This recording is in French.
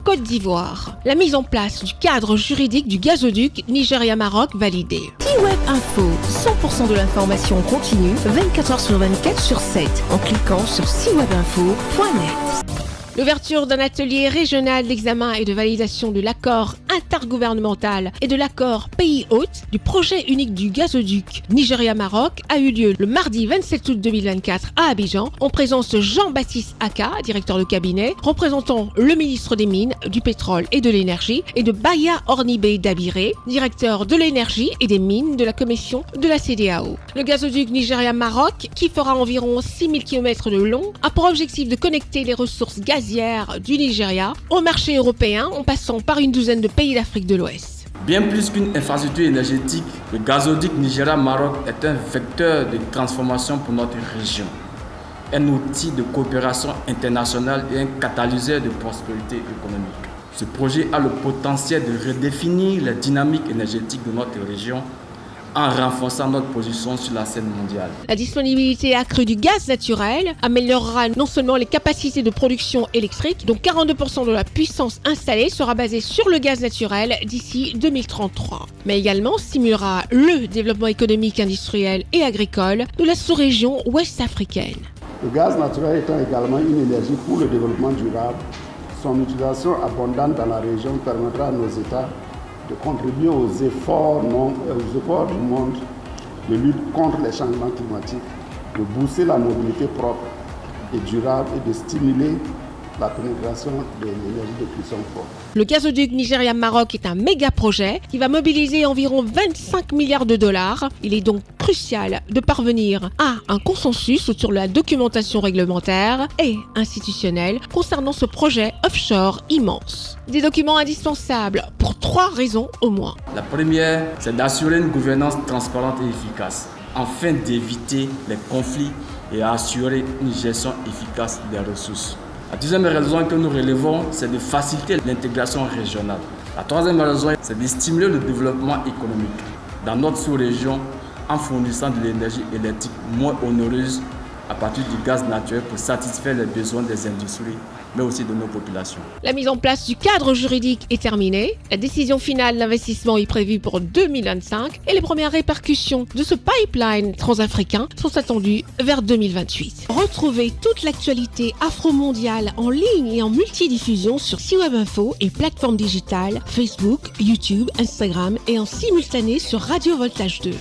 Côte d'Ivoire. La mise en place du cadre juridique du gazoduc Nigeria-Maroc validé. C-Web Info, 100% de l'information continue, 24h sur 24 sur 7, en cliquant sur cwebinfo.net. L'ouverture d'un atelier régional d'examen et de validation de l'accord intergouvernemental et de l'accord pays-hôte du projet unique du gazoduc Nigeria-Maroc a eu lieu le mardi 27 août 2024 à Abidjan en présence de Jean-Baptiste Aka, directeur de cabinet, représentant le ministre des Mines, du Pétrole et de l'Énergie, et de Baya Ornibé Dabiré, directeur de l'Énergie et des Mines de la Commission de la CEDEAO. Le gazoduc Nigeria-Maroc, qui fera environ 6000 km de long, a pour objectif de connecter les ressources gazières du Nigeria au marché européen en passant par une douzaine de pays d'Afrique de l'Ouest. Bien plus qu'une infrastructure énergétique, le gazoduc Nigeria-Maroc est un vecteur de transformation pour notre région, un outil de coopération internationale et un catalyseur de prospérité économique. Ce projet a le potentiel de redéfinir la dynamique énergétique de notre région en renforçant notre position sur la scène mondiale. La disponibilité accrue du gaz naturel améliorera non seulement les capacités de production électrique, dont 42% de la puissance installée sera basée sur le gaz naturel d'ici 2033, mais également stimulera le développement économique, industriel et agricole de la sous-région ouest-africaine. Le gaz naturel étant également une énergie pour le développement durable, son utilisation abondante dans la région permettra à nos États de contribuer aux efforts du monde de lutte contre les changements climatiques, de booster la mobilité propre et durable et de stimuler la pénétration de l'énergie de cuisson forte. Le gazoduc Nigeria-Maroc est un méga projet qui va mobiliser environ 25 milliards de dollars. Il est donc crucial de parvenir à un consensus autour de la documentation réglementaire et institutionnelle concernant ce projet offshore immense. Des documents indispensables pour 3 raisons au moins. La première, c'est d'assurer une gouvernance transparente et efficace, afin d'éviter les conflits et assurer une gestion efficace des ressources. La deuxième raison que nous relevons, c'est de faciliter l'intégration régionale. La troisième raison, c'est de stimuler le développement économique dans notre sous-région en fournissant de l'énergie électrique moins onéreuse à partir du gaz naturel pour satisfaire les besoins des industries, mais aussi de nos populations. La mise en place du cadre juridique est terminée. La décision finale d'investissement est prévue pour 2025 et les premières répercussions de ce pipeline transafricain sont attendues vers 2028. Retrouvez toute l'actualité afro-mondiale en ligne et en multidiffusion sur C-Web Info et plateformes digitales Facebook, YouTube, Instagram et en simultané sur Radio Voltage 2.